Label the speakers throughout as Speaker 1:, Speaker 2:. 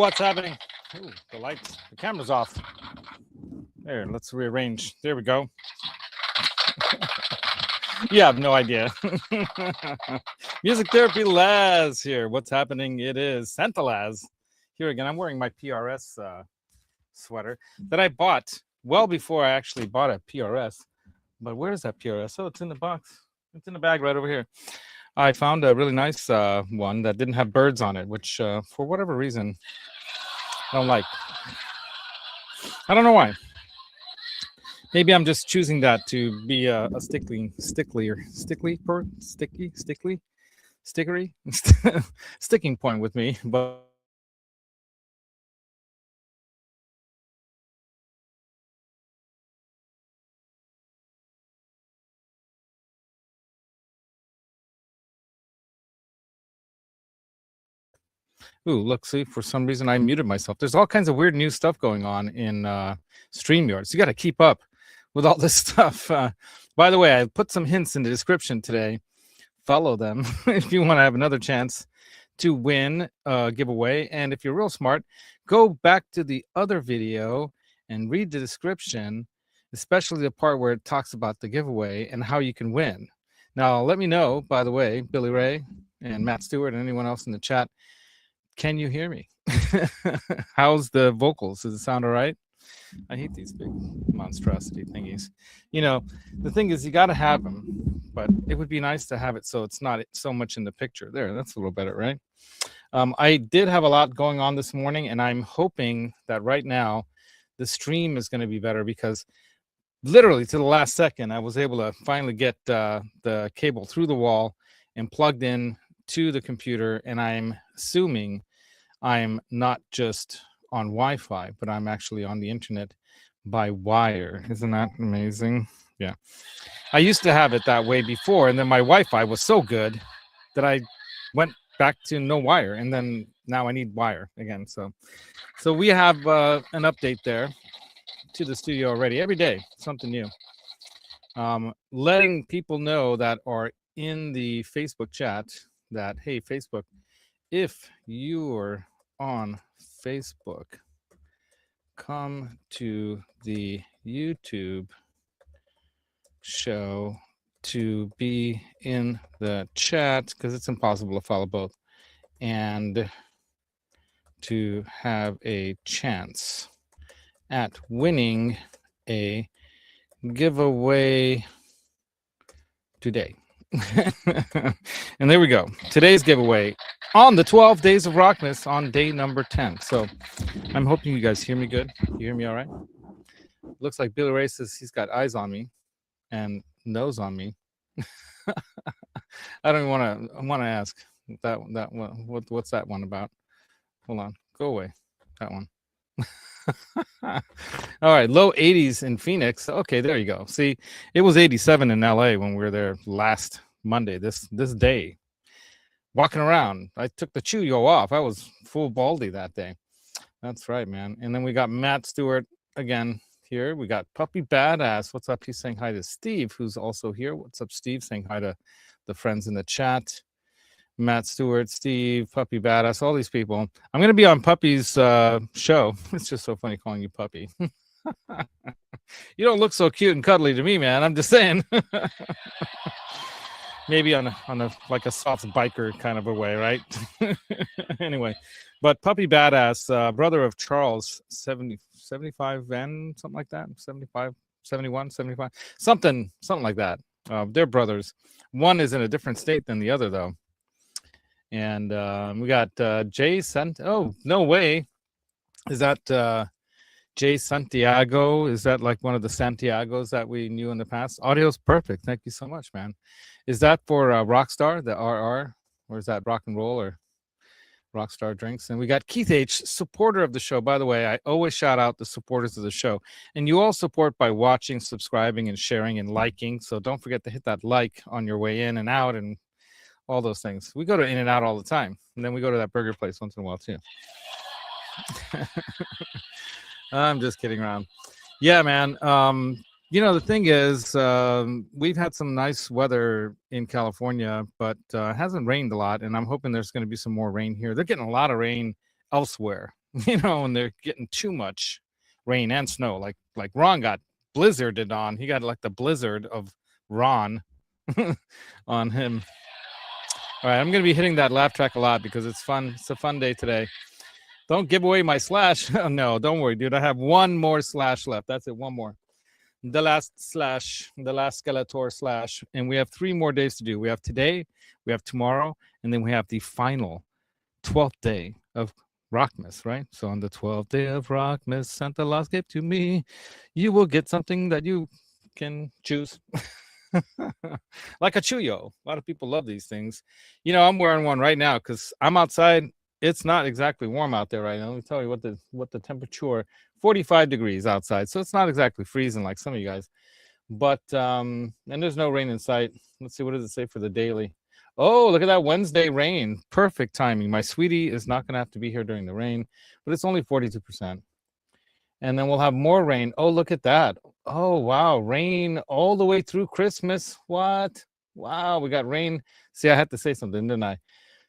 Speaker 1: what's happening? Ooh, the lights, the camera's off. There, let's rearrange. There we go. You have no idea. Music Therapy Laz here. What's happening? It is Santa Laz here again. I'm wearing my PRS sweater that I bought well before I actually bought a PRS. But where is that PRS? Oh, it's in the box. It's in the bag right over here. I found a really nice one that didn't have birds on it, which for whatever reason I don't like. I don't know why. Maybe I'm just choosing that to be a stickery, sticking point with me. But ooh, look, see, for some reason I muted myself. There's all kinds of weird new stuff going on in StreamYard. So you got to keep up with all this stuff. By the way, I put some hints in the description today. Follow them if you want to have another chance to win a giveaway. And if you're real smart, go back to the other video and read the description, especially the part where it talks about the giveaway and how you can win. Now, let me know, by the way, Billy Ray and Matt Stewart and anyone else in the chat, can you hear me? How's the vocals? Does it sound all right? I hate these big monstrosity thingies. You know, the thing is, you got to have them, but it would be nice to have it so it's not so much in the picture. There, that's a little better, right? I did have a lot going on this morning, and I'm hoping that right now the stream is going to be better because literally to the last second, I was able to finally get the cable through the wall and plugged in to the computer, and I'm assuming I'm not just on Wi-Fi, but I'm actually on the internet by wire. Isn't that amazing? Yeah. I used to have it that way before, and then my Wi-Fi was so good that I went back to no wire, and then now I need wire again. So we have an update there to the studio already. Every day, something new. Letting people know that are in the Facebook chat that, hey, Facebook, if you're on Facebook, come to the YouTube show to be in the chat because it's impossible to follow both and to have a chance at winning a giveaway today. And there we go. Today's giveaway on the 12 days of Rockmas on day number 10. So I'm hoping you guys hear me good. You hear me all right? Looks like Billy Ray says he's got eyes on me and nose on me. I don't even want to ask that one. What's that one about? Hold on. Go away. That one. All right, low 80s in Phoenix. Okay, there you go. See, it was 87 in LA when we were there last Monday. This day, walking around, I took the chew-yo off. I was full baldy that day. That's right, man. And then we got Matt Stewart again here. We got Puppy Badass. What's up? He's saying hi to Steve, who's also here. What's up, Steve? Saying hi to the friends in the chat. Matt Stewart, Steve, Puppy Badass, all these people. I'm going to be on Puppy's show. It's just so funny calling you Puppy. You don't look so cute and cuddly to me, man. I'm just saying. Maybe on a like a soft biker kind of a way, right? Anyway, but Puppy Badass, brother of Charles, 75 and something like that, 75, 71, 75, something like that. They're brothers. One is in a different state than the other, though. And we got Jay Santa. Oh, no way. Is that Jay Santiago? Is that like one of the Santiagos that we knew in the past? Audio's perfect. Thank you so much, man. Is that for Rockstar, the RR? Or is that Rock and Roll or Rockstar Drinks? And we got Keith H., supporter of the show. By the way, I always shout out the supporters of the show. And you all support by watching, subscribing, and sharing and liking. So don't forget to hit that like on your way in and out and all those things. We go to In-N-Out all the time, and then we go to that burger place once in a while too. I'm just kidding around. Yeah, man. You know, the thing is, we've had some nice weather in California, but it hasn't rained a lot, and I'm hoping there's going to be some more rain here. They're getting a lot of rain elsewhere, you know, when they're getting too much rain and snow. Like Ron got blizzarded on. He got like the blizzard of Ron on him. All right, I'm gonna be hitting that laugh track a lot because it's fun. It's a fun day today. Don't give away my slash. No, don't worry, dude. I have one more slash left. That's it. One more. The last slash, the last Skeletor slash. And we have 3 more days to do. We have today, we have tomorrow, and then we have the final 12th day of Rockmas, right? So on the 12th day of Rockmas, Santa Claus gave to me. You will get something that you can choose. Like a Chuyo. A lot of people love these things. You know, I'm wearing one right now because I'm outside. It's not exactly warm out there right now. Let me tell you what the temperature, 45 degrees outside. So it's not exactly freezing like some of you guys. But and there's no rain in sight. Let's see, what does it say for the daily? Oh, look at that Wednesday rain. Perfect timing. My sweetie is not going to have to be here during the rain, but it's only 42%. And then we'll have more rain. Oh, look at that. Oh, wow. Rain all the way through Christmas. What? Wow, we got rain. See, I had to say something, didn't I?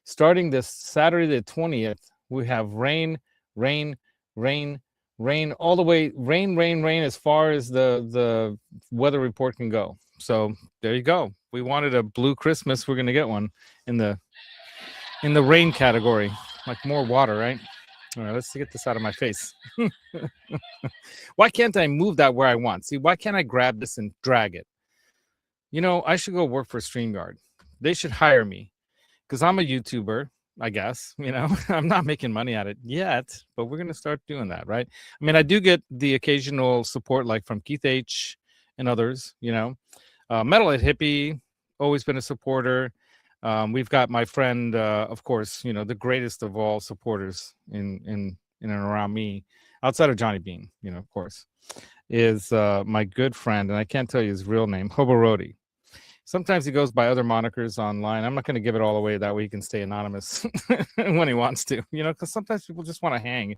Speaker 1: Starting this Saturday the 20th, we have rain, rain, rain, rain, all the way, rain, rain, rain, as far as the weather report can go. So there you go. We wanted a blue Christmas. We're going to get one in the rain category, like more water, right? All right, let's get this out of my face. Why can't I move that where I want? See, why can't I grab this and drag it? You know, I should go work for StreamYard. They should hire me because I'm a YouTuber, I guess. You know, I'm not making money at it yet, but we're going to start doing that, right? I mean, I do get the occasional support like from Keith H and others, you know. Metalhead Hippie, always been a supporter. We've got my friend, of course, you know, the greatest of all supporters in and around me, outside of Johnny Bean, you know, of course, is my good friend, and I can't tell you his real name, Hoborodi. Sometimes he goes by other monikers online. I'm not going to give it all away. That way he can stay anonymous when he wants to, you know, because sometimes people just want to hang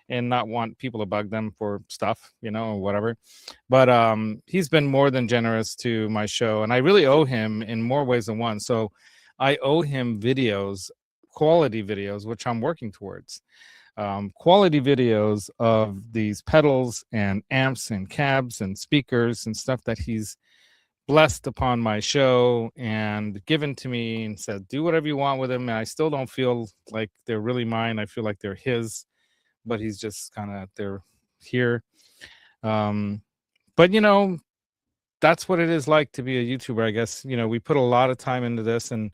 Speaker 1: and not want people to bug them for stuff, you know, or whatever. But he's been more than generous to my show, and I really owe him in more ways than one. So I owe him videos, quality videos, which I'm working towards. Quality videos of these pedals and amps and cabs and speakers and stuff that he's blessed upon my show and given to me and said, do whatever you want with them. And I still don't feel like they're really mine. I feel like they're his, but he's just kind of, they're here. But, you know, that's what it is like to be a YouTuber, I guess. You know, we put a lot of time into this, and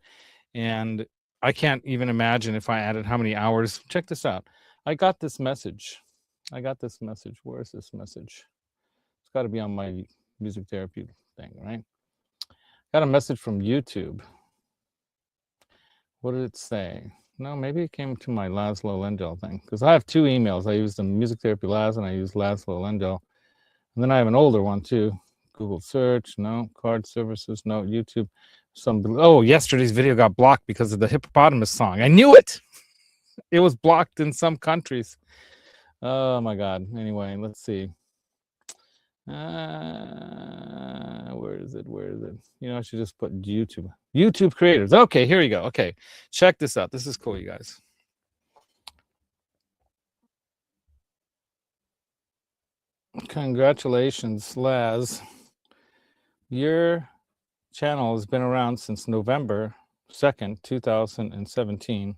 Speaker 1: I can't even imagine if I added how many hours. Check this out. I got this message. Where is this message? It's got to be on my music therapy thing, right? Got a message from YouTube. What did it say? No, maybe it came to my Laszlo Lendel thing, because I have 2 emails. I use the Music Therapy Laz, and I use Laszlo Lendel. And then I have an older one too. Google search, no. Card services, no. YouTube. Oh, yesterday's video got blocked because of the hippopotamus song. I knew it. It was blocked in some countries. Oh my God. Anyway, let's see. Where is it? You know, I should just put YouTube creators. Okay, here we go. Okay, check this out. This is cool, you guys. Congratulations, Laz. Your channel has been around since November 2nd, 2017.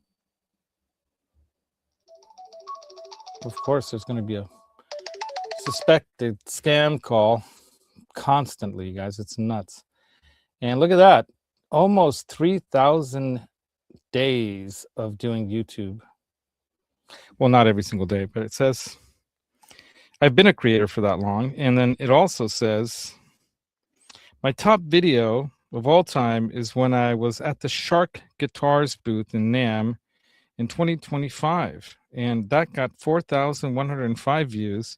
Speaker 1: Of course, there's going to be a suspected scam call constantly, you guys. It's nuts. And look at that. Almost 3,000 days of doing YouTube. Well, not every single day, but it says I've been a creator for that long. And then it also says my top video of all time is when I was at the Shark Guitars booth in NAMM in 2025. And that got 4,105 views,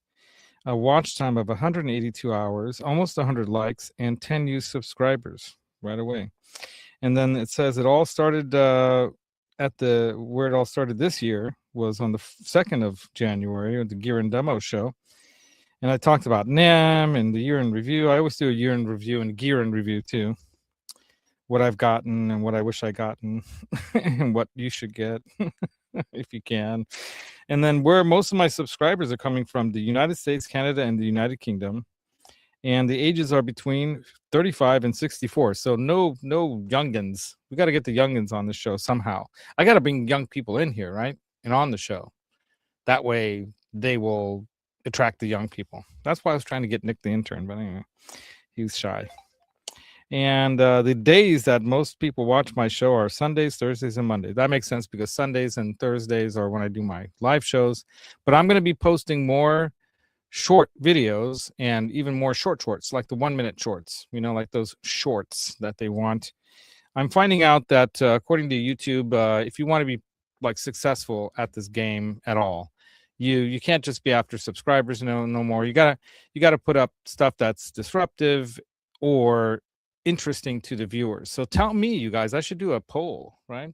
Speaker 1: a watch time of 182 hours, almost 100 likes, and 10 new subscribers right away. And then it says it all started where it all started this year was on the 2nd of January at the Gear and Demo show. And I talked about NAMM and the year in review. I always do a year in review and gear in review too. What I've gotten and what I wish I gotten and what you should get if you can. And then where most of my subscribers are coming from, the United States, Canada, and the United Kingdom. And the ages are between 35 and 64. So no youngins. We got to get the youngins on the show somehow. I got to bring young people in here, right? And on the show. That way they will attract the young people. That's why I was trying to get Nick the intern, but anyway, he's shy. And the days that most people watch my show are Sundays, Thursdays, and Mondays. That makes sense because Sundays and Thursdays are when I do my live shows. But I'm going to be posting more short videos and even more shorts, like the 1-minute shorts, like those shorts that they want. I'm finding out that according to YouTube, if you want to be like successful at this game at all, you can't just be after subscribers no more. You gotta put up stuff that's disruptive or interesting to the viewers. So tell me, you guys, I should do a poll, right?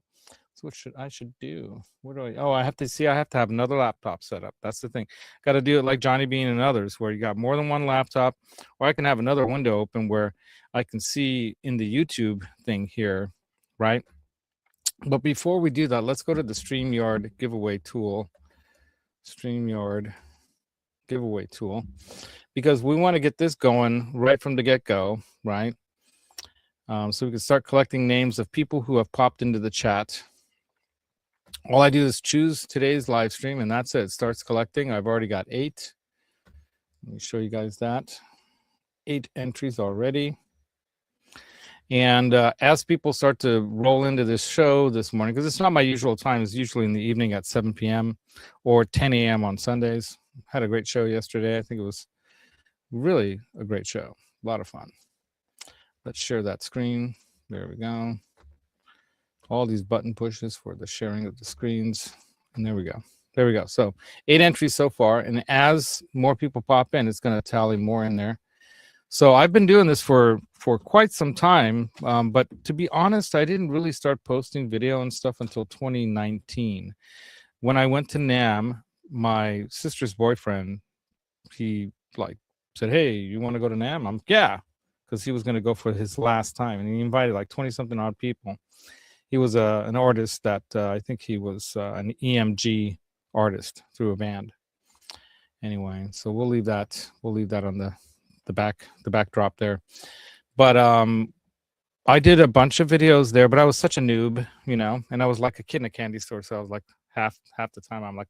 Speaker 1: So what I should do? What do I have to have another laptop set up. That's the thing. Got to do it like Johnny Bean and others, where you got more than one laptop, or I can have another window open where I can see in the YouTube thing here, right? But before we do that, let's go to the StreamYard giveaway tool. StreamYard giveaway tool, because we want to get this going right from the get-go, right? So we can start collecting names of people who have popped into the chat. All I do is choose today's live stream, and that's it. It starts collecting. I've already got 8. Let me show you guys that. 8 entries already. And as people start to roll into this show this morning, because it's not my usual time, it's usually in the evening at 7 p.m. or 10 a.m. on Sundays. Had a great show yesterday. I think it was really a great show. A lot of fun. Let's share that screen. There we go. All these button pushes for the sharing of the screens. And there we go. There we go. So 8 entries so far. And as more people pop in, it's going to tally more in there. So I've been doing this for quite some time. But to be honest, I didn't really start posting video and stuff until 2019. When I went to NAMM, my sister's boyfriend, he said, hey, you want to go to NAMM? I'm yeah, because he was going to go for his last time. And he invited like 20-something odd people. He was an artist that I think he was an EMG artist through a band. Anyway, so we'll leave that on the backdrop there. But I did a bunch of videos there, but I was such a noob, and I was like a kid in a candy store. So I was like half the time I'm like,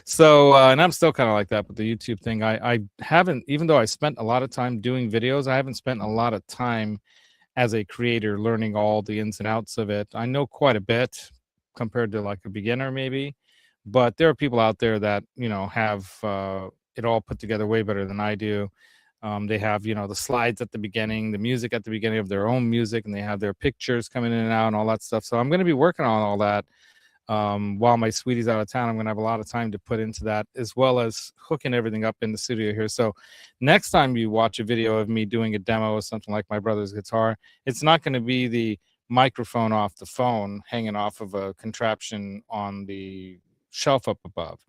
Speaker 1: So and I'm still kind of like that with the YouTube thing. I haven't, even though I spent a lot of time doing videos, I haven't spent a lot of time as a creator learning all the ins and outs of it. I know quite a bit compared to like a beginner maybe, but there are people out there that have it all put together way better than I do. They have the slides at the beginning, the music at the beginning of their own music, and they have their pictures coming in and out and all that stuff. So I'm going to be working on all that while my sweetie's out of town. I'm going to have a lot of time to put into that, as well as hooking everything up in the studio here. So next time you watch a video of me doing a demo of something like my brother's guitar, it's not going to be the microphone off the phone hanging off of a contraption on the shelf up above.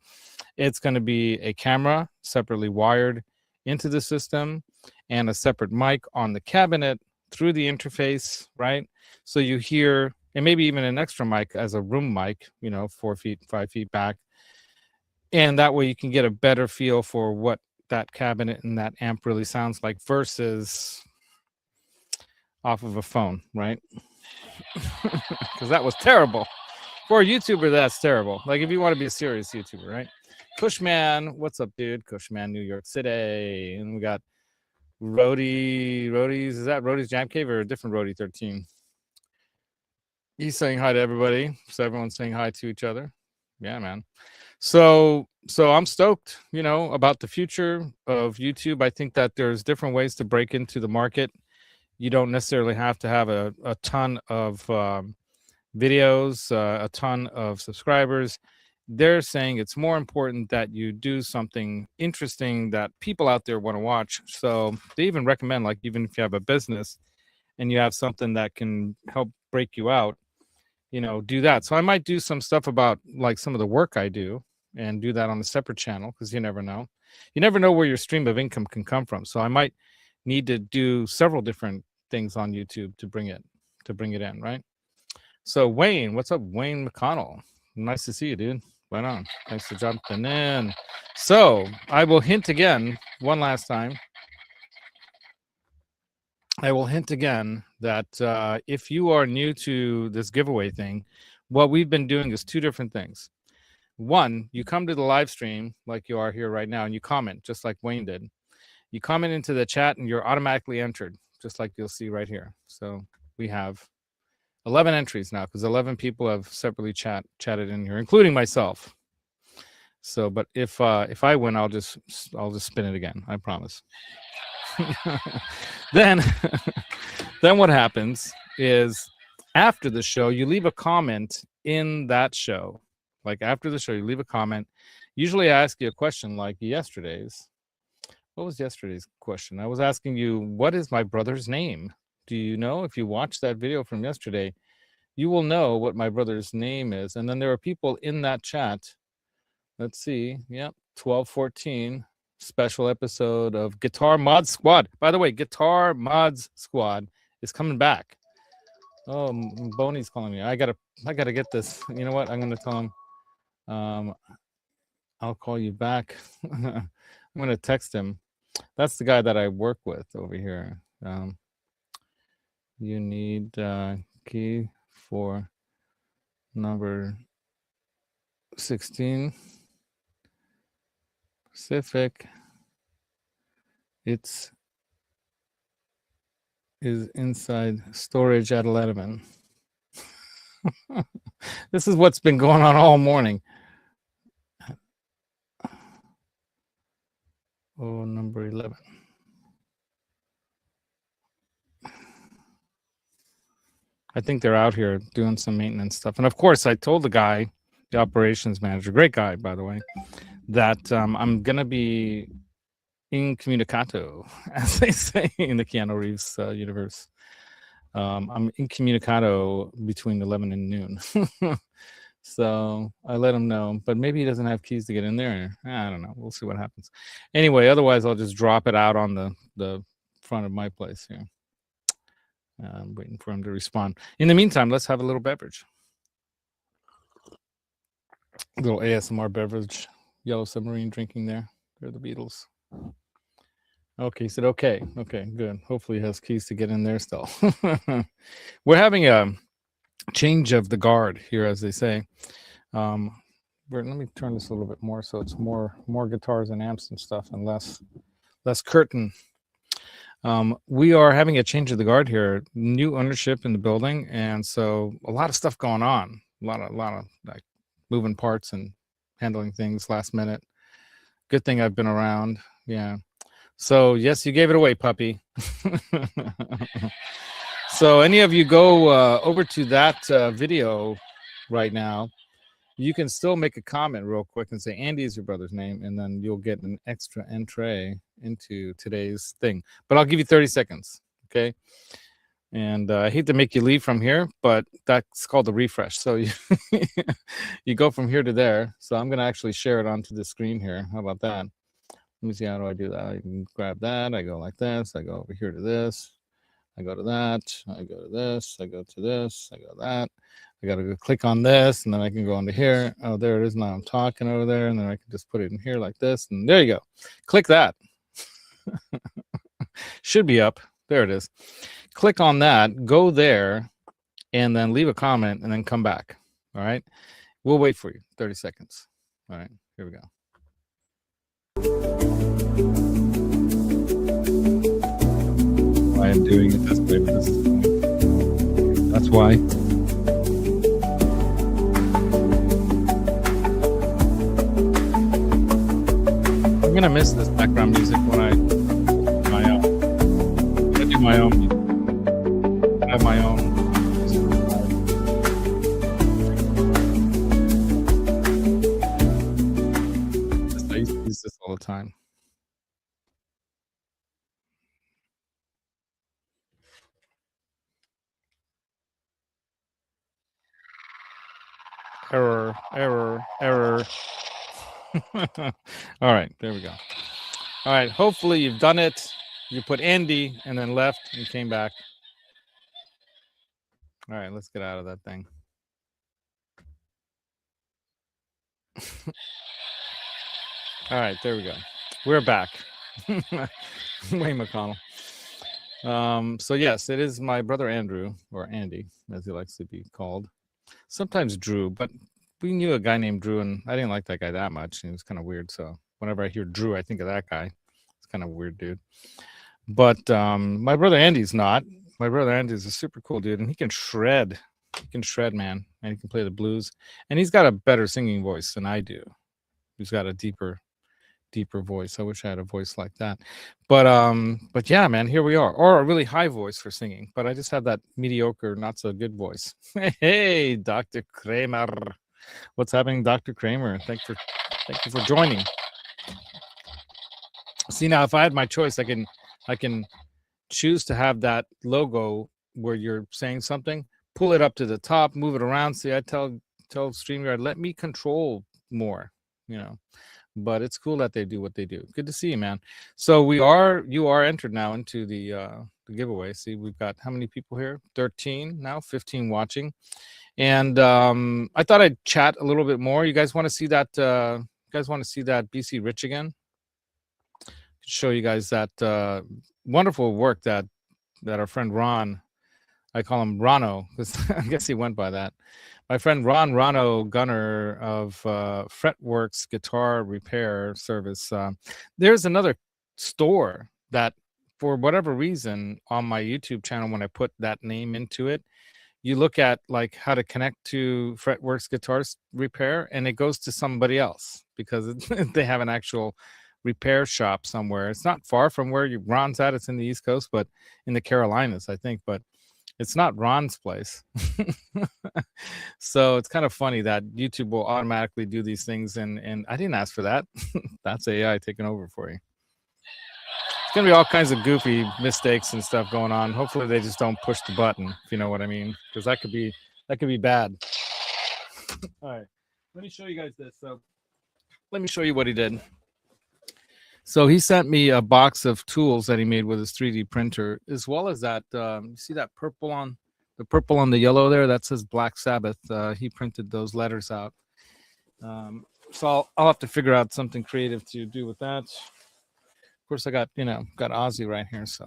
Speaker 1: It's going to be a camera separately wired into the system and a separate mic on the cabinet through the interface, right? So you hear, and maybe even an extra mic as a room mic, 4 feet, 5 feet back. And that way you can get a better feel for what that cabinet and that amp really sounds like versus off of a phone, right? Because that was terrible. For a YouTuber, that's terrible. Like if you want to be a serious YouTuber, right? Cushman, what's up, dude? Cushman, New York City. And we got Roadies. Is that Roadies Jam Cave or a different Roadie 13? He's saying hi to everybody. So everyone's saying hi to each other. Yeah, man. So I'm stoked, about the future of YouTube. I think that there's different ways to break into the market. You don't necessarily have to have a ton of videos, a ton of subscribers. They're saying it's more important that you do something interesting that people out there want to watch. So they even recommend, like, even if you have a business and you have something that can help break you out, do that. So I might do some stuff about like some of the work I do and do that on a separate channel, because you never know. You never know where your stream of income can come from. So I might need to do several different things on YouTube to bring it in, right? So Wayne, what's up, Wayne McConnell? Nice to see you, dude. Right on. Thanks for jumping in. So I will hint again, one last time. I will hint again that if you are new to this giveaway thing, what we've been doing is two different things. One, you come to the live stream like you are here right now, and you comment just like Wayne did. You comment into the chat, and you're automatically entered, just like you'll see right here. So we have 11 entries now because 11 people have separately chatted in here, including myself. So, but if I win, I'll just spin it again. I promise. Then what happens is after the show, you leave a comment in that show. Like after the show, you leave a comment. Usually I ask you a question like yesterday's. What was yesterday's question? I was asking you, what is my brother's name? Do you know? If you watch that video from yesterday, you will know what my brother's name is. And then there are people in that chat. Let's see. Yep. 1214. Special episode of Guitar Mod Squad. By the way, Guitar Mods Squad is coming back. Oh, Boney's calling me. I gotta get this. You know what? I'm gonna tell him. I'll call you back. I'm gonna text him. That's the guy that I work with over here. You need key for number 16. Pacific. It's is inside storage at 11. This is what's been going on all morning. Oh, number 11. I think they're out here doing some maintenance stuff. And of course, I told the guy, the operations manager, great guy, by the way, that I'm going to be incommunicato, as they say in the Keanu Reeves universe. I'm incommunicato between 11 and noon. So I let him know, but maybe he doesn't have keys to get in there. I don't know. We'll see what happens. Anyway, otherwise I'll just drop it out on the front of my place here. I'm waiting for him to respond. In the meantime, let's have a little beverage. A little ASMR beverage. Yellow Submarine drinking there. They're the Beatles. Okay, he said okay. Okay, good. Hopefully he has keys to get in there still. We're having a change of the guard here, as they say. Let me turn this a little bit more so it's more guitars and amps and stuff and less curtain. We are having a change of the guard here. New ownership in the building, and so a lot of stuff going on. A lot of like moving parts and handling things last minute. Good thing I've been around. Yeah. So yes, you gave it away, puppy. So any of you go over to that video right now, you can still make a comment real quick and say Andy is your brother's name, and then you'll get an extra entry into today's thing. But I'll give you 30 seconds, okay? And I hate to make you leave from here, but that's called the refresh. So you go from here to there. So I'm going to actually share it onto the screen here. How about that? Let me see, how do I do that? I can grab that. I go like this. I go over here to this. I go to that. I go to this. I go to this. I go to that. I got to go click on this, and then I can go into here. Oh, there it is. Now I'm talking over there, and then I can just put it in here like this. And there you go. Click that. Should be up. There it is. Click on that. Go there, and then leave a comment, and then come back. All right? We'll wait for you. 30 seconds. All right. Here we go. I am doing it this way, but this is funny. That's why. I'm gonna miss this background music when I do my own music. I have my own. I used to use this all the time. Error. All right, there we go. All right, hopefully you've done it. You put Andy and then left and came back. All right, let's get out of that thing. All right, there we go. We're back. Wayne McConnell. So yes, it is my brother Andrew, or Andy, as he likes to be called. Sometimes Drew, but we knew a guy named Drew, and I didn't like that guy that much. He was kind of weird. So whenever I hear Drew, I think of that guy. It's kind of a weird dude. But my brother Andy's not. My brother Andy's a super cool dude, and he can shred. He can shred, man, and he can play the blues. And he's got a better singing voice than I do. He's got a deeper voice. I wish I had a voice like that. But yeah, man, here we are. Or a really high voice for singing. But I just have that mediocre, not so good voice. Hey, Dr. Kramer. What's happening, Dr. Kramer? Thank you for joining. See, now if I had my choice, I can choose to have that logo where you're saying something, pull it up to the top, move it around. See, I tell StreamYard, let me control more, you know. But it's cool that they do what they do. Good to see you, man. So you are entered now into the giveaway. See, we've got how many people here? 13 now, 15 watching. And I thought I'd chat a little bit more. You guys want to see that? BC Rich again? Show you guys that wonderful work that our friend Ron, I call him Ronno because I guess he went by that. My friend Ronno Gunner of FRETwork Guitar Repair Service. There's another store that, for whatever reason, on my YouTube channel, when I put that name into it, you look at like how to connect to FRETwork Guitar Repair, and it goes to somebody else because they have an actual repair shop somewhere. It's not far from where Ron's at. It's in the East Coast, but in the Carolinas, I think. But it's not Ron's place. So it's kind of funny that YouTube will automatically do these things, and I didn't ask for that. That's AI taking over for you. It's gonna be all kinds of goofy mistakes and stuff going on. Hopefully they just don't push the button, if you know what I mean, because that could be bad. All right, let me show you guys this. So let me show you what he did. So he sent me a box of tools that he made with his 3D printer, as well as that. You see that purple on the yellow there? That says Black Sabbath. He printed those letters out. So I'll have to figure out something creative to do with that. Of course, I got Ozzy right here. So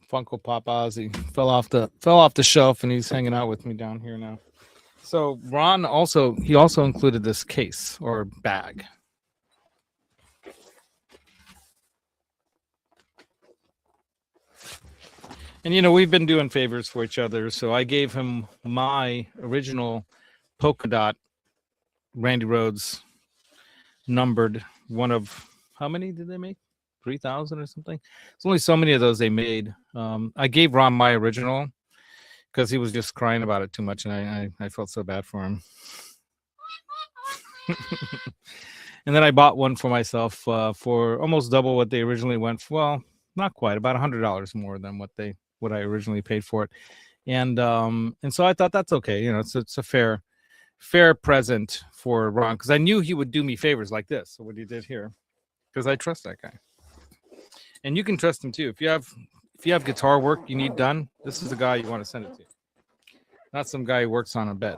Speaker 1: Funko Pop Ozzy fell off the shelf, and he's hanging out with me down here now. So Ron also included this case or bag. And we've been doing favors for each other, so I gave him my original polka dot Randy Rhoads numbered one of, how many did they make? 3,000 or something. There's only so many of those they made. I gave Ron my original because he was just crying about it too much, and I felt so bad for him. And then I bought one for myself for almost double what they originally went for. Well, not quite, about $100 more than what I originally paid for it. And so I thought that's okay. It's a fair present for Ron, because I knew he would do me favors like this. So what he did here, because I trust that guy, and you can trust him too. If you have guitar work you need done, this is the guy you want to send it to, not some guy who works on a bed.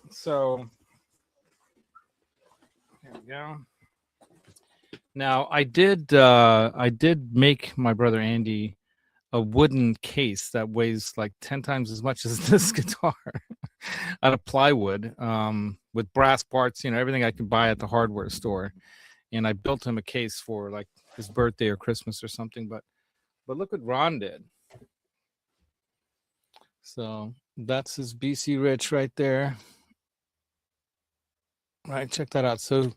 Speaker 1: So there we go. Now I did make my brother Andy a wooden case that weighs like 10 times as much as this guitar out of plywood, with brass parts, everything I could buy at the hardware store. And I built him a case for like his birthday or Christmas or something. But look what Ron did. So that's his BC Rich right there. Right, check that out. So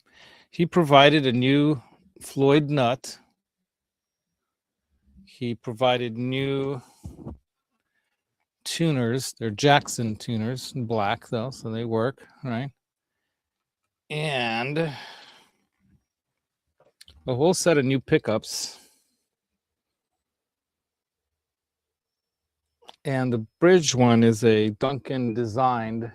Speaker 1: he provided a new Floyd nut. He provided new tuners. They're Jackson tuners in black, though, so they work, right? And a whole set of new pickups. And the bridge one is a Duncan designed.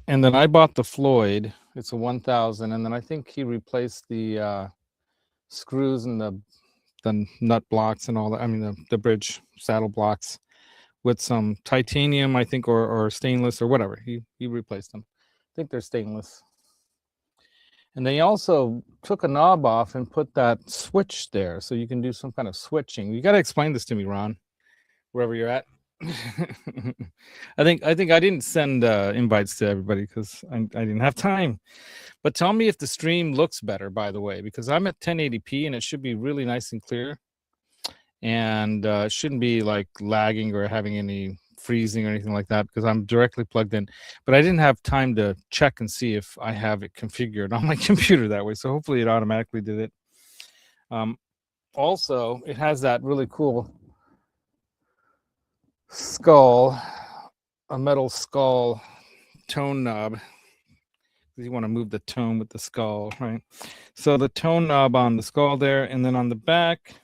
Speaker 1: And then I bought the Floyd, It's a 1000, and then I think he replaced the screws and the nut blocks and all that. I mean the bridge saddle blocks with some titanium, I think, or stainless or whatever. He replaced them. I think they're stainless. And they also took a knob off and put that switch there, so you can do some kind of switching. You got to explain this to me, Ron, wherever you're at. I think I didn't send invites to everybody because I didn't have time. But tell me if the stream looks better, by the way, because I'm at 1080p and it should be really nice and clear, and it shouldn't be like lagging or having any freezing or anything like that because I'm directly plugged in. But I didn't have time to check and see if I have it configured on my computer that way, so hopefully it automatically did it. Also, it has that really cool skull, a metal skull tone knob. You want to move the tone with the skull, right? So the tone knob on the skull there, and then on the back,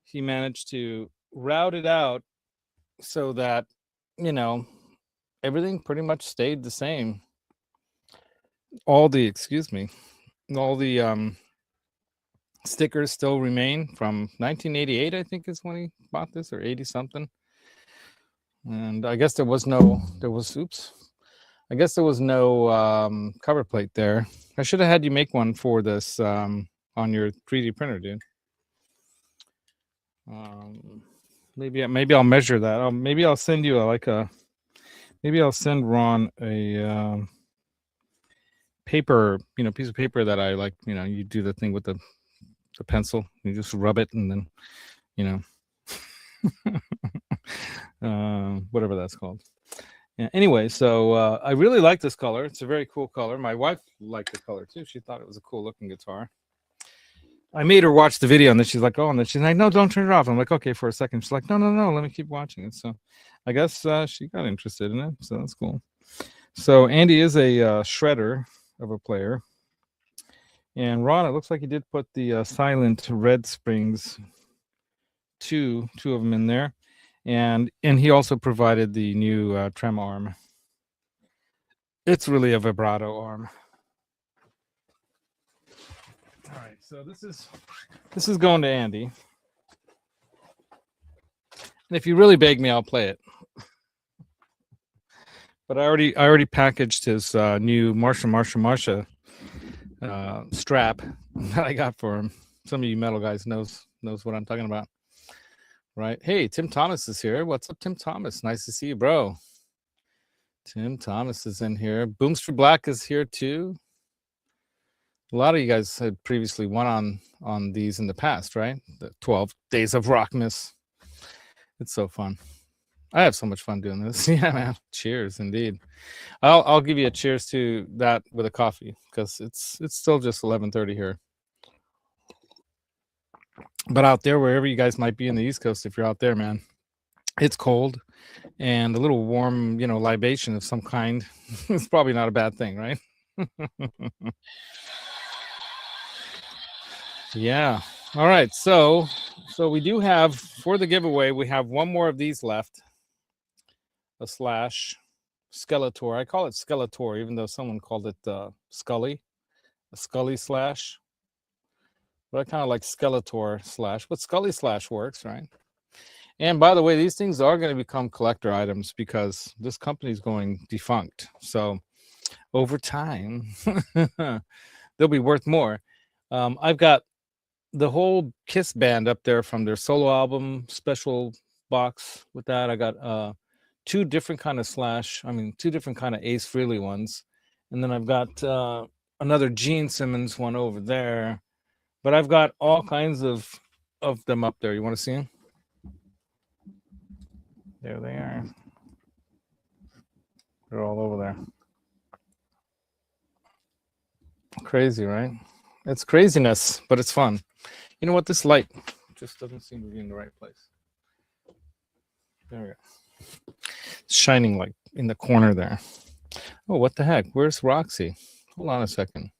Speaker 1: he managed to route it out so that, you know, everything pretty much stayed the same. All the stickers still remain from 1988, I think is when he bought this, or 80 something. And I guess there was no cover plate there. I should have had you make one for this on your 3D printer, dude. Maybe I'll measure that. Maybe I'll send you maybe I'll send Ron a paper, piece of paper that I like. You do the thing with the pencil. You just rub it and then, whatever that's called. Yeah, anyway, so I really like this color. It's a very cool color. My wife liked the color too. She thought it was a cool looking guitar. I made her watch the video, and then she's like, oh, and then she's like, no, don't turn it off. I'm like, okay, for a second. She's like, no, let me keep watching it. So I guess she got interested in it, so that's cool. So Andy is a shredder of a player. And Ron, it looks like he did put the silent red springs, two of them in there. And he also provided the new trem arm. It's really a vibrato arm. All right, so this is going to Andy. And if you really beg me, I'll play it. But I already packaged his new Marsha strap that I got for him. Some of you metal guys knows what I'm talking about. Right. Hey, Tim Thomas is here. What's up, Tim Thomas? Nice to see you, bro. Tim Thomas is in here. Boomster Black is here too. A lot of you guys had previously won on these in the past, right? The 12 Days of Rockmas. It's so fun. I have so much fun doing this. Yeah, man. Cheers, indeed. I'll give you a cheers to that with a coffee because it's still just 11:30 here. But out there, wherever you guys might be in the East Coast, if you're out there, man, it's cold, and a little warm, libation of some kind is probably not a bad thing, right? Yeah. All right. So we do have, for the giveaway, we have one more of these left. A slash Skeletor. I call it Skeletor, even though someone called it Scully. A Scully slash. But I kind of like Skeletor slash. But Scully slash works, right? And by the way, these things are going to become collector items because this company is going defunct. So over time, they'll be worth more. I've got the whole Kiss band up there from their solo album special box with that. I got two different kind of Ace Frehley ones. And then I've got another Gene Simmons one over there. But I've got all kinds of them up there. You want to see them? There they are. They're all over there. Crazy, right? It's craziness, but it's fun. You know what? This light just doesn't seem to be in the right place. There we go. It's shining like in the corner there. Oh, what the heck? Where's Roxy? Hold on a second.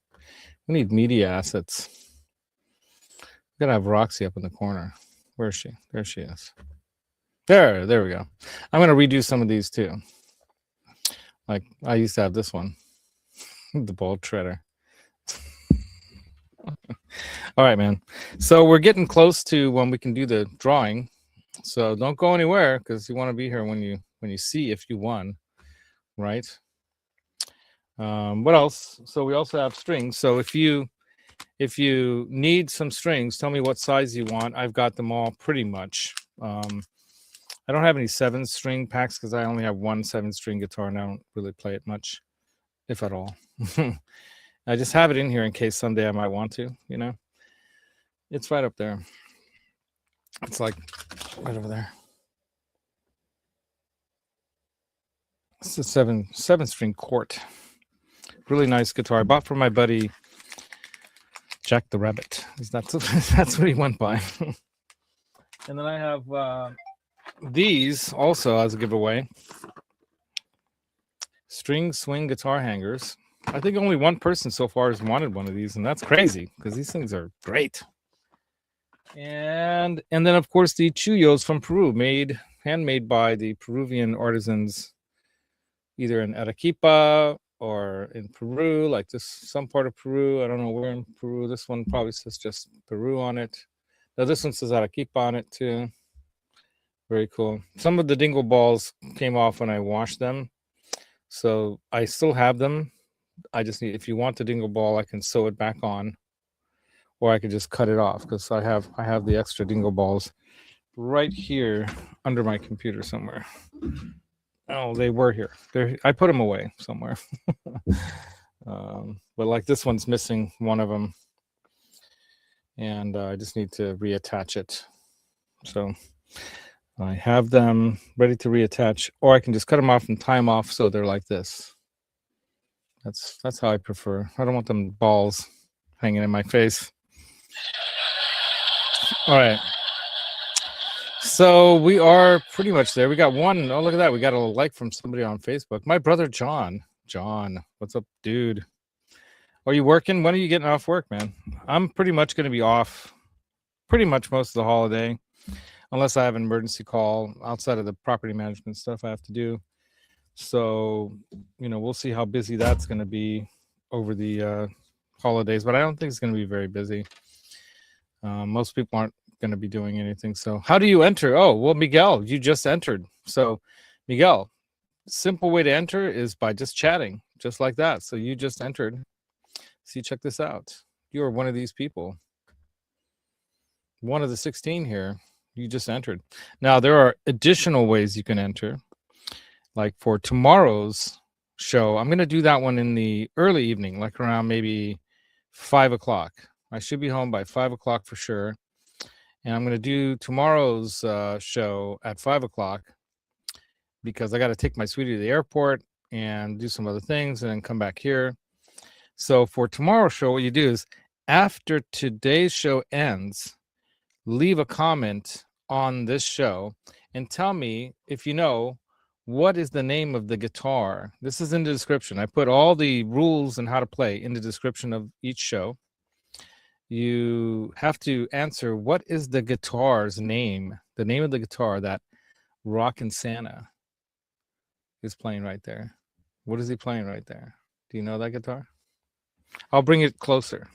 Speaker 1: We need media assets. We gotta have Roxy up in the corner. Where is she? There she is. There we go. I'm gonna redo some of these too. Like I used to have this one. The ball treader. All right, man. So we're getting close to when we can do the drawing. So don't go anywhere because you want to be here when you see if you won, right? What else? So we also have strings. So if you need some strings, tell me what size you want. I've got them all pretty much. I don't have any 7-string packs because I only have one 7-string guitar and I don't really play it much, if at all. I just have it in here in case someday I might want to, you know. It's right up there. It's like right over there. It's a 7-string Quart. Really nice guitar. I bought from my buddy Jack the Rabbit. That's what he went by. And then I have these also as a giveaway. String swing guitar hangers. I think only one person so far has wanted one of these, and that's crazy because these things are great. And then of course the chuyos from Peru, handmade by the Peruvian artisans, either in Arequipa or in Peru, like this, some part of Peru. I don't know where in Peru. This one probably says just Peru on it. Now this one says Arequipa on it too. Very cool. Some of the dingle balls came off when I washed them, so I still have them. I just need, if you want the dingle ball, I can sew it back on, or I could just cut it off because I have the extra dingle balls right here under my computer somewhere. Oh, they were here. I put them away somewhere. But like this one's missing one of them, and I just need to reattach it. So I have them ready to reattach, or I can just cut them off and tie them off so they're like this. That's how I prefer. I don't want them balls hanging in my face. All right. So we are pretty much there. We got one. Oh, look at that. We got a like from somebody on Facebook. My brother, John. John, what's up, dude? Are you working? When are you getting off work, man? I'm pretty much going to be off pretty much most of the holiday, unless I have an emergency call outside of the property management stuff I have to do. So, you know, we'll see how busy that's going to be over the holidays, but I don't think it's going to be very busy. Most people aren't going to be doing anything. So how do you enter? Oh, well, Miguel, you just entered. So Miguel, simple way to enter is by just chatting, just like that. So you just entered. See, check this out. You are one of these people. One of the 16 here. You just entered. Now, there are additional ways you can enter. Like for tomorrow's show, I'm going to do that one in the early evening, like around maybe 5 o'clock. I should be home by 5 o'clock for sure. And I'm going to do tomorrow's show at 5 o'clock because I got to take my sweetie to the airport and do some other things and then come back here. So for tomorrow's show, what you do is after today's show ends, leave a comment on this show and tell me if you know what is the name of the guitar. This is in the description. I put all the rules and how to play in the description of each show. You have to answer what is the guitar's name, the name of the guitar that Rockin Santa is playing right there. What is he playing right there? Do you know that guitar? I'll bring it closer.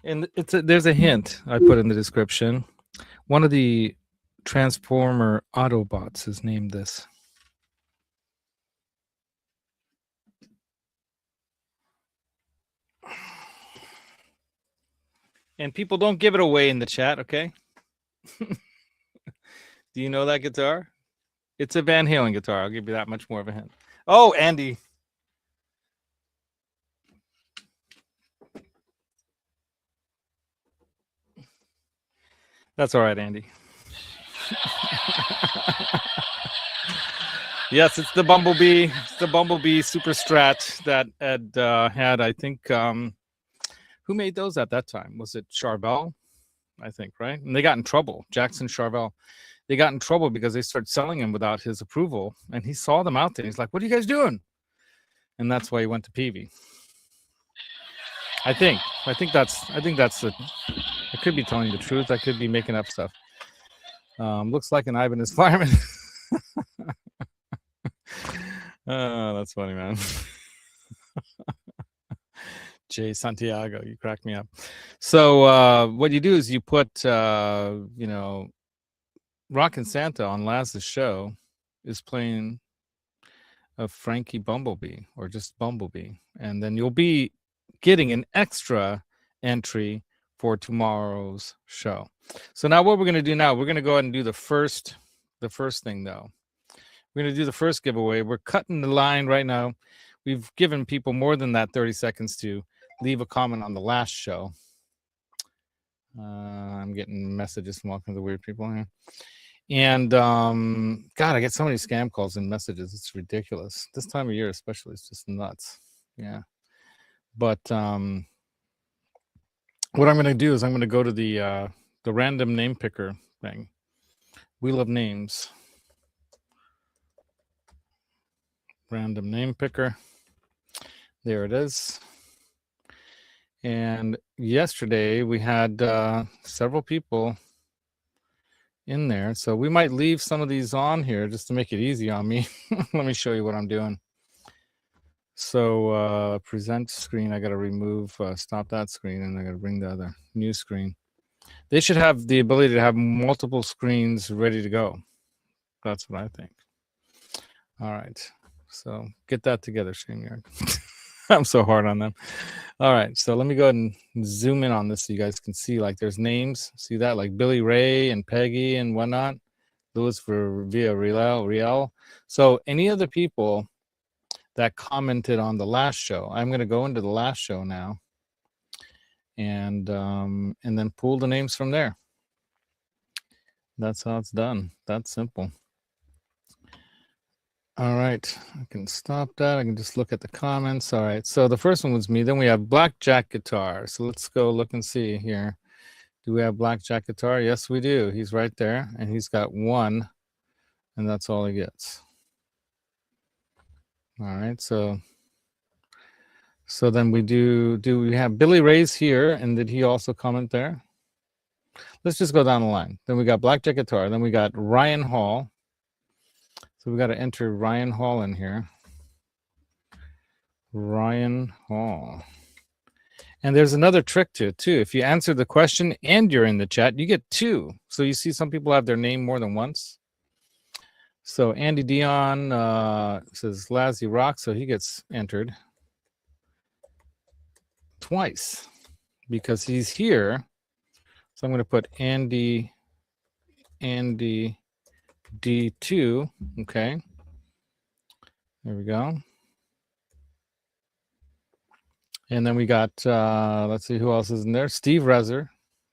Speaker 1: And there's a hint I put in the description. One of the Transformer Autobots is named this. And people, don't give it away in the chat, okay? Do you know that guitar? It's a Van Halen guitar. I'll give you that much more of a hint. Oh, Andy. That's all right, Andy. Yes, it's the Bumblebee. It's the Bumblebee Super Strat that Ed had, I think. Who made those at that time? Was it Charvel? I think, right? And they got in trouble. Jackson Charvel. They got in trouble because they started selling them without his approval. And he saw them out there. He's like, "What are you guys doing?" And that's why he went to Peavey. I think that's the. I could be telling you the truth. I could be making up stuff. Looks like an Ivan is fireman. Oh, that's funny, man. Jay Santiago, you cracked me up. So what you do is you put, you know, Rockin Santa on Laz's show is playing a Frankie Bumblebee or just Bumblebee, and then you'll be getting an extra entry for tomorrow's show. So now what we're going to do now, we're going to go ahead and do the first thing though. We're going to do the first giveaway. We're cutting the line right now. We've given people more than that 30 seconds to leave a comment on the last show. I'm getting messages from all kinds of weird people here. And God, I get so many scam calls and messages. It's ridiculous. This time of year especially, it's just nuts. Yeah. But what I'm going to do is I'm going to go to the random name picker thing. Wheel of Names. Random name picker. There it is. And yesterday we had several people in there, so we might leave some of these on here just to make it easy on me. Let me show you what I'm doing. So present screen, I got to remove, stop that screen, and I got to bring the other new screen. They should have the ability to have multiple screens ready to go. That's what I think. All right, so get that together, StreamYard. I'm so hard on them. All right, so let me go ahead and zoom in on this so you guys can see, like, there's names. See that, like Billy Ray and Peggy and whatnot. Louis for via Riel. So any of the people that commented on the last show, I'm going to go into the last show now, and then pull the names from there. That's how it's done. That's simple. All right, I can stop that. I can just look at the comments. All right, so the first one was me. Then we have Blackjack Guitar. So let's go look and see here. Do we have Blackjack Guitar? Yes, we do. He's right there, and he's got 1, and that's all he gets. All right, so then we do we have Billy Ray's here, and did he also comment there? Let's just go down the line. Then we got Blackjack Guitar. Then we got Ryan Hall. So we got to enter Ryan Hall in here. Ryan Hall. And there's another trick to it too. If you answer the question and you're in the chat, you get 2. So you see some people have their name more than once. So Andy Dion says Lazzy Rock, so he gets entered twice because he's here. So I'm going to put Andy D2. Okay. There we go. And then we got, let's see who else is in there. Steve Rezer.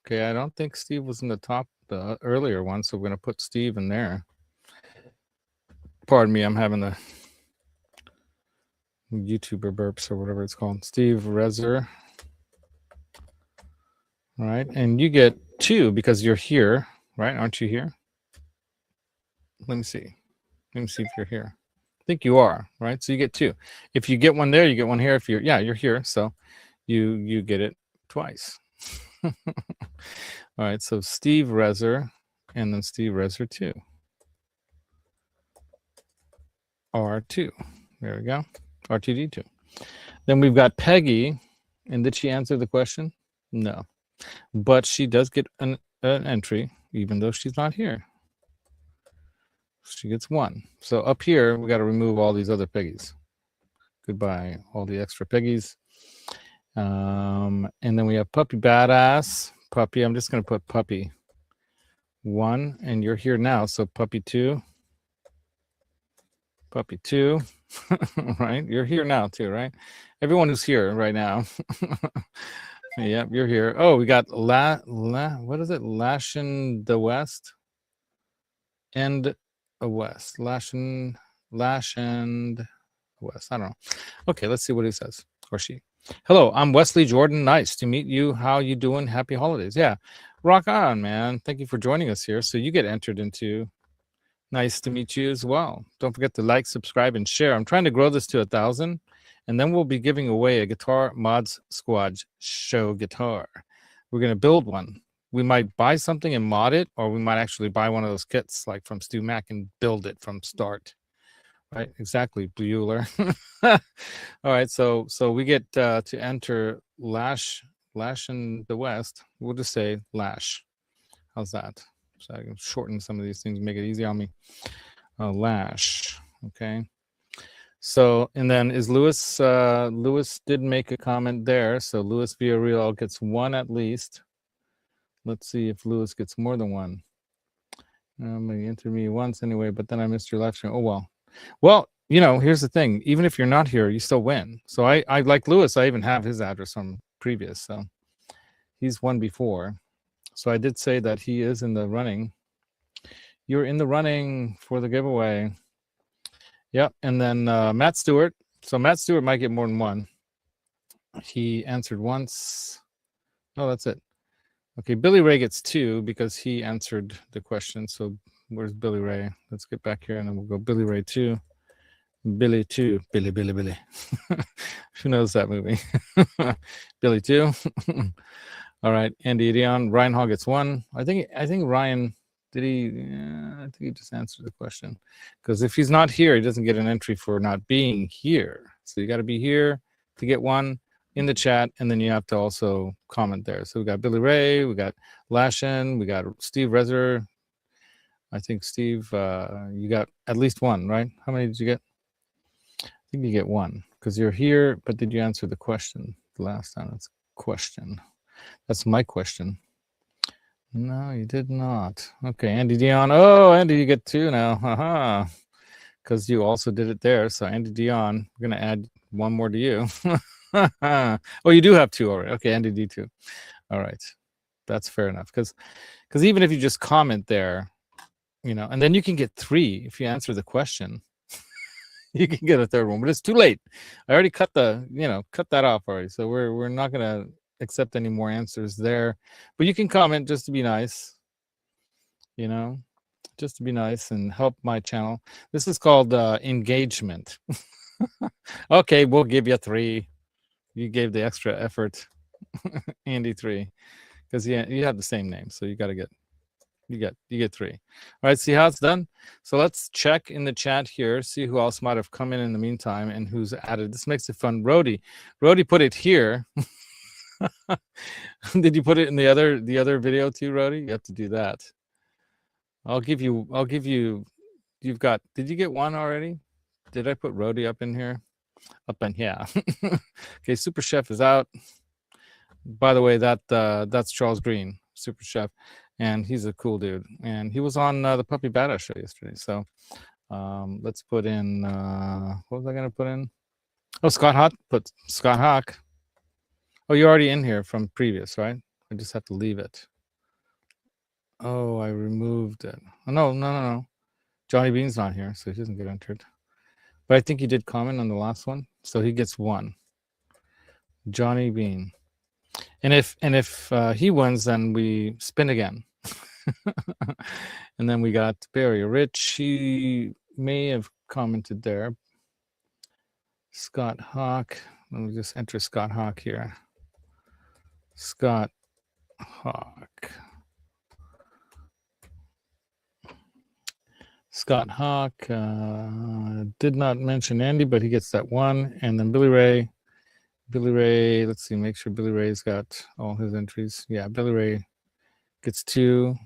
Speaker 1: Okay, I don't think Steve was in the top, the earlier one, so we're going to put Steve in there. Pardon me, I'm having the YouTuber burps or whatever it's called. Steve Rezer. All right, and you get 2 because you're here, right? Aren't you here? Let me see. Let me see if you're here. I think you are, right? So you get 2. If you get 1 there, you get 1 here. If you're, yeah, you're here, so you get it twice. All right, so Steve Rezer, and then Steve Rezer 2. R2. There we go. R2D2. Then we've got Peggy, and did she answer the question? No, but she does get an entry, even though she's not here. She gets 1. So up here, we got to remove all these other Peggies. Goodbye, all the extra Peggies. And then we have Puppy Badass. Puppy, I'm just going to put Puppy 1, and you're here now. So Puppy 2. Puppy 2. Right? You're here now too, right? Everyone who's here right now. Yep, you're here. Oh, we got what is it? Lashin the West and a West. Lash and West. I don't know. Okay, let's see what he says, or she. Hello, I'm Wesley Jordan. Nice to meet you. How you doing? Happy holidays. Yeah, rock on, man. Thank you for joining us here. So you get entered into. Nice to meet you as well. Don't forget to like, subscribe, and share. I'm trying to grow this to 1,000, and then we'll be giving away a Guitar Mods Squad show guitar. We're going to build one. We might buy something and mod it, or we might actually buy one of those kits like from Stu Mac and build it from start. Right, exactly, Bueller. All right, so we get to enter Lash in the West. We'll just say Lash. How's that? So I can shorten some of these things, make it easy on me. Lash. Okay. So, and then is Lewis? Lewis did make a comment there. So Lewis Villarreal gets one at least. Let's see if Lewis gets more than one. You entered me once anyway, but then I missed your live stream. Oh well. Well, you know, here's the thing. Even if you're not here, you still win. So I like Lewis. I even have his address from previous. So he's won before. So I did say that he is in the running. You're in the running for the giveaway. Yep. And then Matt Stewart. So Matt Stewart might get more than one. He answered once. Oh, that's it. Okay, Billy Ray gets two because he answered the question. So where's Billy Ray? Let's get back here and then we'll go Billy Ray 2. Billy 2. Billy. Who knows that movie? Billy 2. All right, Andy Dion. Ryan Hall gets one. I think Ryan, did he? I think he just answered the question. Because if he's not here, he doesn't get an entry for not being here. So you got to be here to get one in the chat, and then you have to also comment there. So we got Billy Ray, we got Lashin, we got Steve Rezer. I think Steve, you got at least one, right? How many did you get? I think you get one because you're here, but did you answer the question the last time? That's question. That's my question. No, you did not. Okay, Andy Dion. Oh, Andy, you get two now. Haha. Because you also did it there. So Andy Dion, we're going to add one more to you. Oh, you do have two already. Okay, Andy D2. All right. That's fair enough. Because even if you just comment there, you know, and then you can get three if you answer the question. You can get a third one, but it's too late. I already cut that off already. So we're not going to accept any more answers there. But you can comment just to be nice, you know, just to be nice and help my channel. This is called engagement. Okay, we'll give you three. You gave the extra effort. Andy 3, because you have the same name, so you get three. All right, see how it's done. So let's check in the chat here, see who else might have come in the meantime and who's added. This makes it fun. Rody put it here. Did you put it in the other video too, Rody? You have to do that. I'll give you. You've got. Did you get one already? Did I put Rody up in here? Up in here. Okay, Super Chef is out. By the way, that's Charles Green, Super Chef, and he's a cool dude. And he was on the Puppy Badass show yesterday. So let's put in. What was I gonna put in? Oh, Scott Hawk. Put Scott Hawk. Oh, you're already in here from previous, right? I just have to leave it. Oh, I removed it. Oh, no. Johnny Bean's not here, so he doesn't get entered. But I think he did comment on the last one, so he gets one. Johnny Bean. And if he wins, then we spin again. And then we got Barry Rich. He may have commented there. Scott Hawk. Let me just enter Scott Hawk here. Scott Hawk. Scott Hawk did not mention Andy, but he gets that one. And then Billy Ray. Let's see, make sure Billy Ray's got all his entries. Yeah, Billy Ray gets two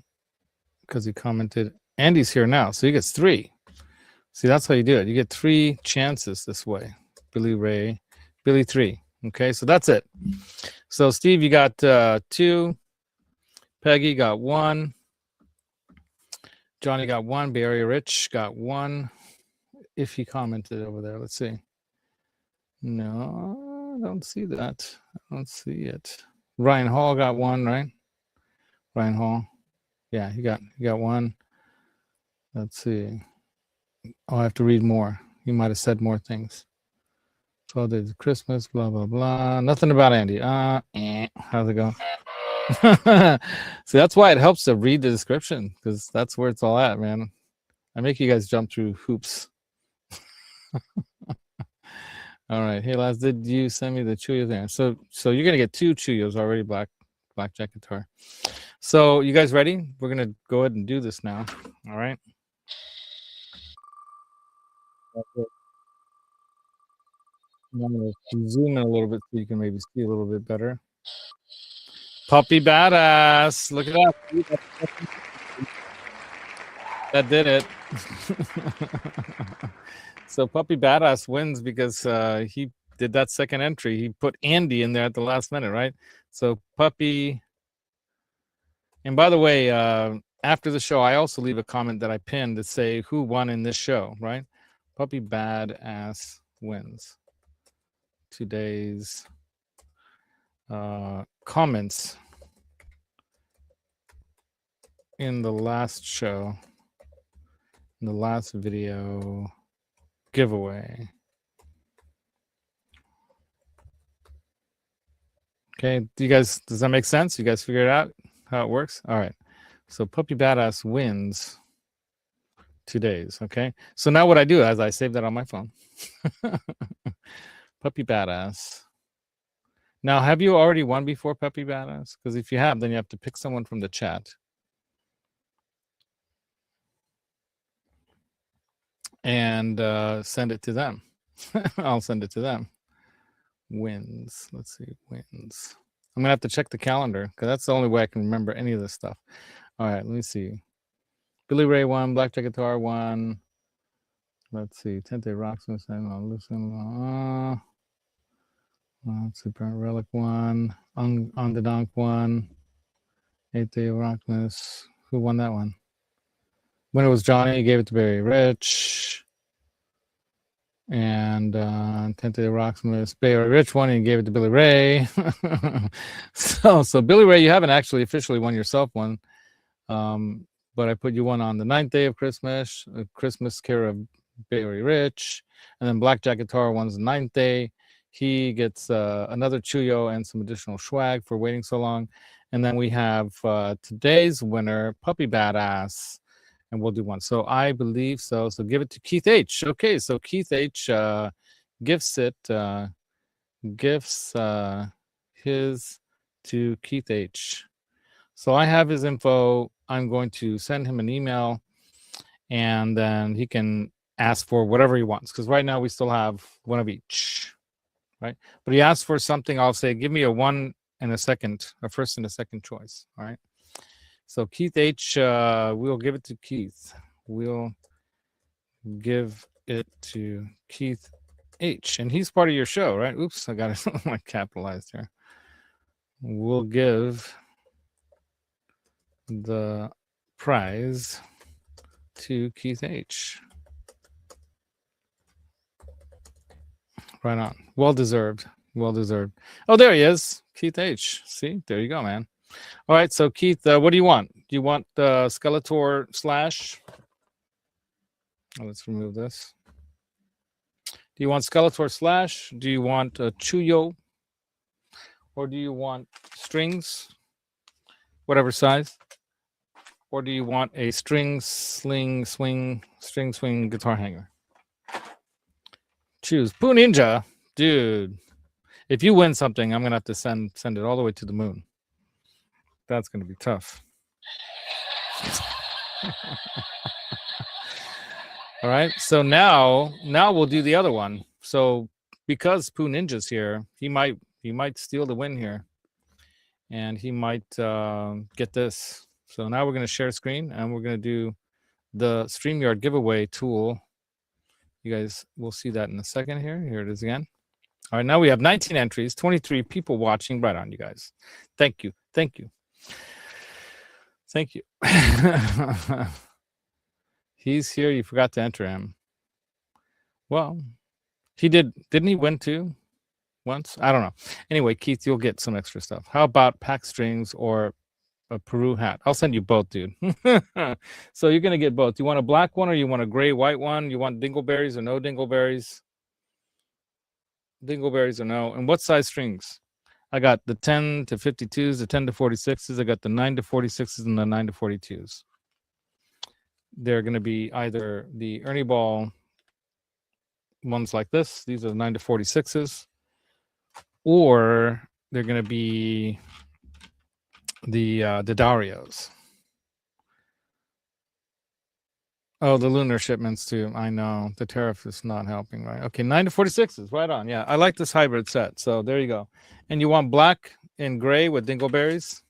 Speaker 1: because he commented. Andy's here now, so he gets three. See, that's how you do it. You get three chances this way. Billy Ray, Billy 3. Okay, so that's it. So Steve, you got two. Peggy got one. Johnny got one. Bay Area Rich got one. If he commented over there, let's see. No, I don't see that. I don't see it. Ryan Hall got one, right? Ryan Hall. Yeah, he got one. Let's see. Oh, I have to read more. He might have said more things. 12 days of Christmas, blah, blah, blah. Nothing about Andy. How's it go? So that's why it helps to read the description, because that's where it's all at, man. I make you guys jump through hoops. All right. Hey, lads, did you send me the Chuyos there? So you're going to get two Chuyos already, Blackjack Guitar. So you guys ready? We're going to go ahead and do this now. All right. I'm gonna zoom in a little bit so you can maybe see a little bit better. Puppy Badass. Look at that. That did it. So Puppy Badass wins because he did that second entry. He put Andy in there at the last minute, right? So Puppy. And by the way, after the show, I also leave a comment that I pinned to say who won in this show, right? Puppy Badass wins. Today's comments in the last show, in the last video giveaway. Okay, do you guys, does that make sense? You guys figured out how it works? All right. So Puppy Badass wins 2 days. Okay. So now what I do is I save that on my phone. Puppy Badass. Now, have you already won before, Puppy Badass? Because if you have, then you have to pick someone from the chat and send it to them. I'll send it to them. Wins. Let's see. Wins. I'm going to have to check the calendar because that's the only way I can remember any of this stuff. All right. Let me see. Billy Ray won. Blackjack Guitar won. Let's see. Tente Rocksmas. Listen. Super Relic won. On the Donk won. 8 Day Rockmas. Who won that one? When it was Johnny, he gave it to Barry Rich. And Tente Rocksmas. Barry Rich won and he gave it to Billy Ray. so Billy Ray, you haven't actually officially won yourself one. But I put you one on the 9th day of Christmas, Christmas care of Barry Rich. And then Blackjack Guitar one's the 9th day. He gets another Chuyo and some additional swag for waiting so long. And then we have today's winner, Puppy Badass. And we'll do one. So I believe so. So give it to Keith H. Okay, so Keith H gifts his to Keith H. So I have his info. I'm going to send him an email and then he can ask for whatever he wants. Because right now we still have one of each, right? But he asks for something, I'll say, give me a one and a second, a first and a second choice, all right? So Keith H, we'll give it to Keith. We'll give it to Keith H. And he's part of your show, right? Oops, I got it capitalized here. We'll give the prize to Keith H. Right on. Well deserved. Well deserved. Oh, there he is. Keith H. See, there you go, man. All right, so Keith, what do you want? Do you want Skeletor Slash? Oh, let's remove this. Do you want Skeletor Slash? Do you want Chuyo? Or do you want strings? Whatever size. Or do you want a string swing guitar hanger? Choose. Poo Ninja. Dude. If you win something, I'm going to have to send it all the way to the moon. That's going to be tough. All right. So now we'll do the other one. So because Poo Ninja's here, he might steal the win here. And he might get this. So now we're going to share screen and we're going to do the StreamYard giveaway tool. You guys will see that in a second here. Here it is again. All right, now we have 19 entries, 23 people watching. Right on, you guys. Thank you. Thank you. Thank you. He's here. You forgot to enter him. Well, he did. Didn't he win too? Once? I don't know. Anyway, Keith, you'll get some extra stuff. How about pack strings or a Peru hat? I'll send you both, dude. So you're going to get both. Do you want a black one or you want a gray white one? You want dingleberries or no dingleberries? Dingleberries or no? And what size strings? I got the 10 to 52s, the 10 to 46s. I got the 9 to 46s and the 9 to 42s. They're going to be either the Ernie Ball ones like this. These are the 9 to 46s. Or they're going to be the Darios. Oh, the lunar shipments too. I know the tariff is not helping, right? Okay, 9 to 46 is right on. Yeah, I like this hybrid set. So there you go. And you want black and gray with dingleberries?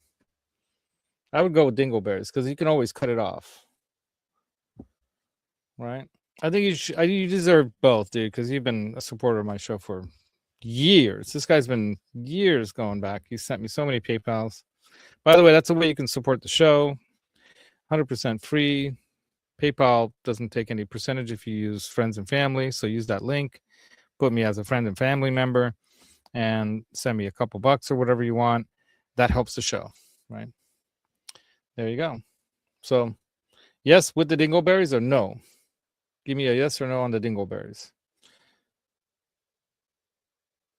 Speaker 1: I would go with dingleberries because you can always cut it off, right? I think you deserve both, dude, because you've been a supporter of my show for years. This guy's been years going back. He sent me so many PayPals. By the way, that's the way you can support the show. 100% free. PayPal doesn't take any percentage if you use friends and family. So use that link, put me as a friend and family member, and send me a couple bucks or whatever you want. That helps the show, right? There you go. So yes with the dingleberries or no? Give me a yes or no on the dingleberries.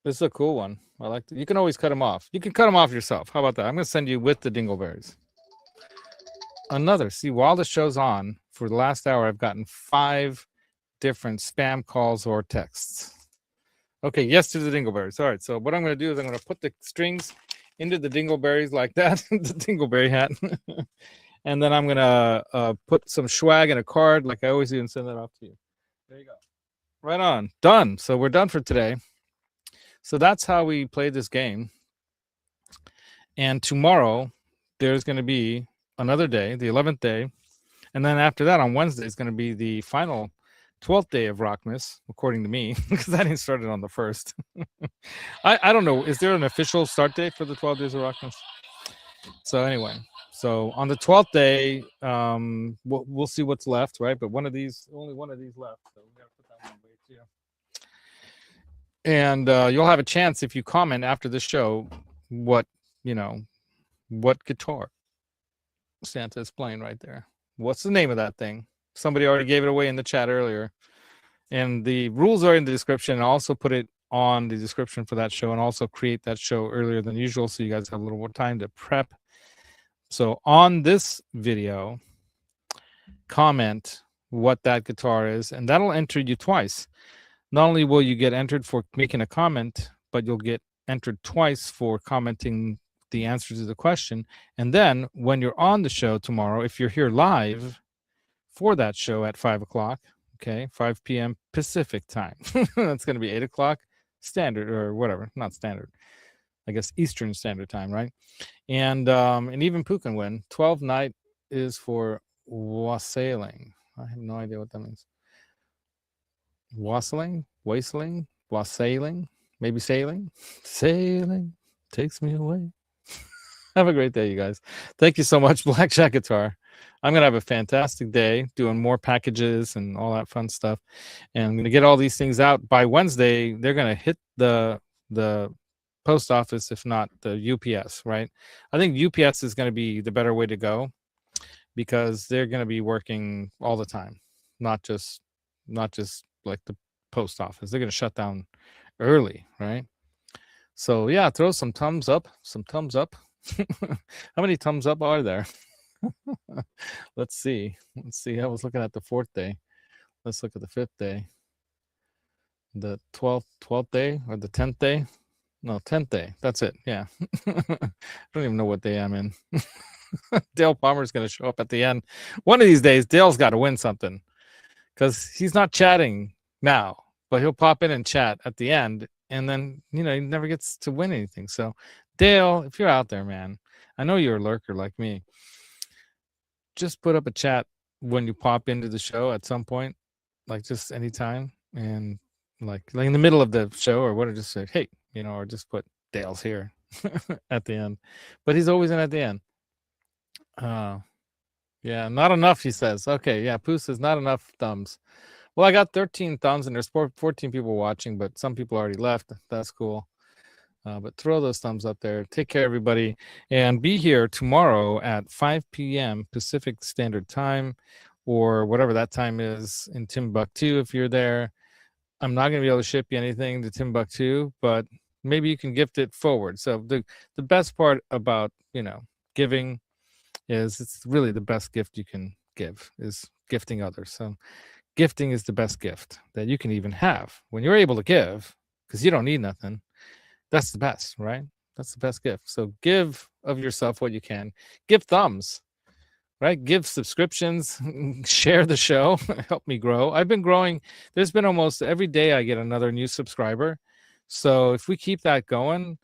Speaker 1: This is a cool one. I like it. You can always cut them off. You can cut them off yourself. How about that? I'm going to send you with the dingleberries. Another. See, while the show's on, for the last hour, I've gotten 5 different spam calls or texts. Okay, yes to the dingleberries. All right, so what I'm going to do is I'm going to put the strings into the dingleberries like that, the dingleberry hat. And then I'm going to put some swag in a card like I always do and send that off to you. There you go. Right on. Done. So we're done for today. So that's how we play this game. And tomorrow, there's going to be another day, the 11th day. And then after that, on Wednesday, is going to be the final 12th day of Rockmas, according to me, because I didn't start it on the 1st. I don't know. Is there an official start date for the 12 days of Rockmas? So anyway, so on the 12th day, we'll see what's left, right? But only one of these left. So we got to put that one away too. And you'll have a chance if you comment after the show what guitar Santa is playing right there. What's the name of that thing? Somebody already gave it away in the chat earlier. And the rules are in the description. I'll also put it on the description for that show and also create that show earlier than usual so you guys have a little more time to prep. So on this video, comment what that guitar is, and that'll enter you twice. Not only will you get entered for making a comment, but you'll get entered twice for commenting the answer to the question. And then when you're on the show tomorrow, if you're here live for that show at 5 o'clock, okay, 5 p.m. Pacific time, that's going to be 8 o'clock standard or whatever, not standard, I guess Eastern Standard Time, right? And even Pooh can win. 12 night is for wassailing. I have no idea what that means. Wassailing, maybe sailing. Sailing takes me away. Have a great day, you guys. Thank you so much, Blackjack Guitar. I'm going to have a fantastic day doing more packages and all that fun stuff. And I'm going to get all these things out. By Wednesday, they're going to hit the post office, if not the UPS, right? I think UPS is going to be the better way to go because they're going to be working all the time, not just like the post office. They're going to shut down early, right? So yeah, throw some thumbs up. How many thumbs up are there? Let's see. I was looking at the 4th day. Let's look at the 5th day. The 12th day or the 10th day? No, 10th day. That's it. Yeah. I don't even know what day I'm in. Dale Palmer's going to show up at the end. One of these days, Dale's got to win something because he's not chatting now, but he'll pop in and chat at the end. And then, he never gets to win anything. So, Dale, if you're out there, man, I know you're a lurker like me. Just put up a chat when you pop into the show at some point, like just anytime. And like in the middle of the show or what, just say, hey, or just put Dale's here at the end. But he's always in at the end. Yeah, not enough, he says. Okay, yeah, Pooh says not enough thumbs. Well, I got 13 thumbs and there's 14 people watching, but some people already left. That's cool. But throw those thumbs up there. Take care, everybody. And be here tomorrow at 5 p.m. Pacific Standard Time or whatever that time is in Timbuktu if you're there. I'm not going to be able to ship you anything to Timbuktu, but maybe you can gift it forward. So the best part about, giving is it's really the best gift you can give is gifting others. So gifting is the best gift that you can even have when you're able to give because you don't need nothing. That's the best, right? That's the best gift. So give of yourself what you can. Give thumbs. right? Give subscriptions, share the show, help me grow. I've been growing. There's been almost every day I get another new subscriber. So if we keep that going,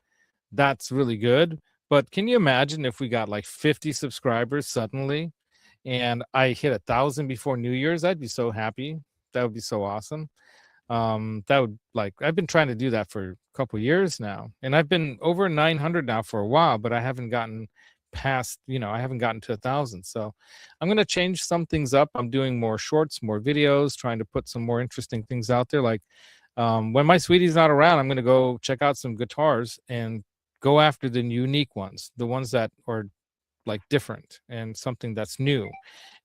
Speaker 1: that's really good. But can you imagine if we got like 50 subscribers suddenly and I hit 1,000 before New Year's? I'd be so happy. That would be so awesome. That would, like, I've been trying to do that for a couple years now, and I've been over 900 now for a while, but I haven't gotten past, I haven't gotten to 1,000. So I'm going to change some things up. I'm doing more shorts, more videos, trying to put some more interesting things out there. Like when my sweetie's not around, I'm going to go check out some guitars and go after the unique ones, the ones that are like different and something that's new,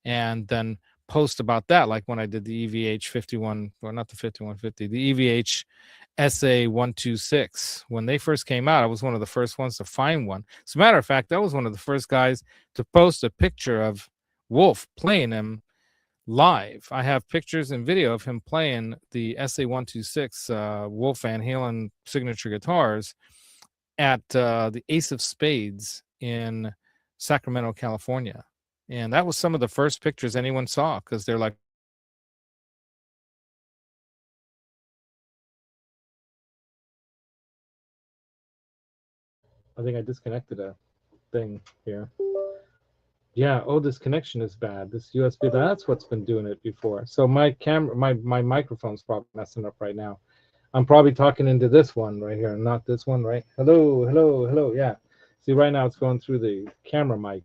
Speaker 1: and then post about that, like when I did the EVH 51, or not the 5150, the EVH SA 126. When they first came out, I was one of the first ones to find one. As a matter of fact, I was one of the first guys to post a picture of Wolf playing him live. I have pictures and video of him playing the SA 126 Wolf Van Halen signature guitars at the Ace of Spades in Sacramento, California. And that was some of the first pictures anyone saw, because they're like, I think I disconnected a thing here. Yeah, oh, this connection is bad. This USB, that's what's been doing it before. So my camera, my microphone's probably messing up right now. I'm probably talking into this one right here, not this one, right? Hello, hello, hello. Yeah. See, right now it's going through the camera mic,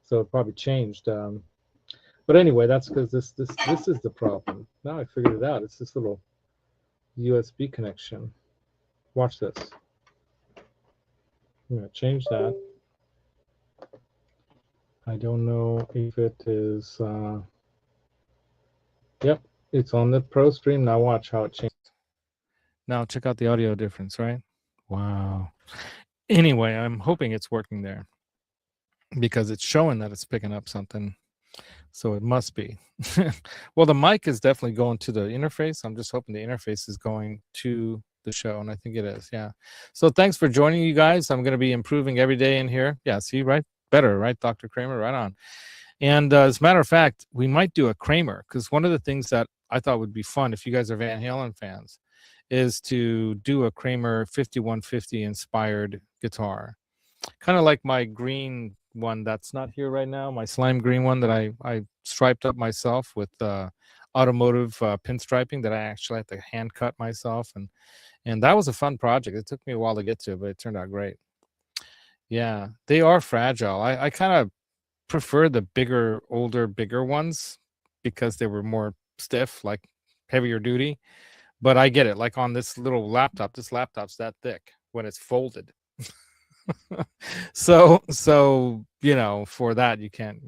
Speaker 1: so it probably changed. But anyway, that's because this is the problem. Now I figured it out. It's this little USB connection. Watch this. I'm gonna change that. I don't know if it is. Yep, it's on the Pro Stream. Now watch how it changed. Now check out the audio difference, right? Wow. Anyway, I'm hoping it's working there, because it's showing that it's picking up something. So it must be. Well, the mic is definitely going to the interface. I'm just hoping the interface is going to the show, and I think it is. Yeah. So thanks for joining, you guys. I'm going to be improving every day in here. Yeah, see, right? Better, right, Dr. Kramer? Right on. And as a matter of fact, we might do a Kramer, because one of the things that I thought would be fun, if you guys are Van Halen fans, is to do a Kramer 5150 inspired guitar. Kind of like my green one that's not here right now, my slime green one that I striped up myself with automotive pinstriping that I actually had to hand cut myself, and that was a fun project. It took me a while to get to, but it turned out great. Yeah, they are fragile. I kind of prefer the bigger, older, bigger ones, because they were more stiff, like heavier duty. But I get it. Like on this little laptop, this laptop's that thick when it's folded. so for that you can't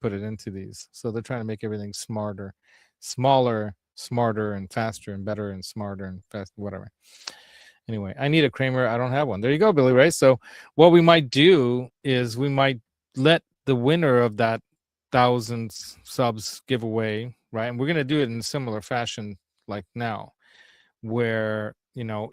Speaker 1: put it into these. So they're trying to make everything smarter, smaller, smarter, and faster, and better, and smarter, and fast, whatever. Anyway, I need a Kramer. I don't have one. There you go, Billy Ray. So what we might do is we might let the winner of that 1,000 subs giveaway, right? And we're going to do it in a similar fashion like now, where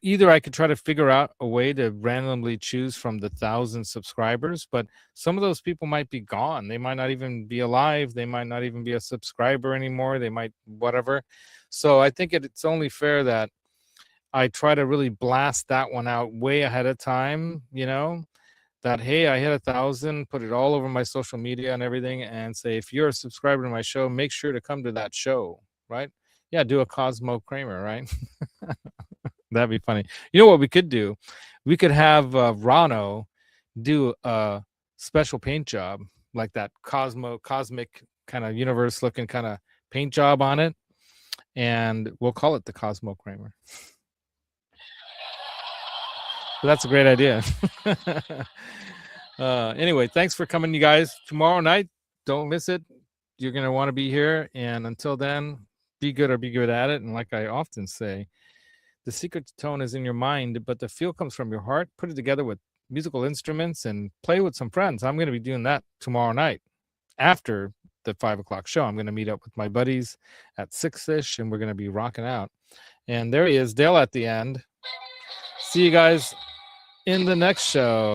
Speaker 1: either I could try to figure out a way to randomly choose from the 1,000 subscribers, but some of those people might be gone. They might not even be alive. They might not even be a subscriber anymore. They might whatever. So I think it's only fair that I try to really blast that one out way ahead of time, that, hey, I hit 1,000, put it all over my social media and everything, and say, if you're a subscriber to my show, make sure to come to that show, right? Yeah, do a Cosmo Kramer, right? That'd be funny. You know what we could do? We could have Ronno do a special paint job, like that cosmic kind of universe looking kind of paint job on it, and we'll call it the Cosmo Kramer. But that's a great idea. Anyway, thanks for coming, you guys. Tomorrow night, don't miss it. You're going to want to be here. And until then, be good or be good at it. And like I often say, the secret to tone is in your mind, but the feel comes from your heart. Put it together with musical instruments and play with some friends. I'm going to be doing that tomorrow night after the 5 o'clock show. I'm going to meet up with my buddies at 6-ish, and we're going to be rocking out. And there he is, Dale, at the end. See you guys in the next show.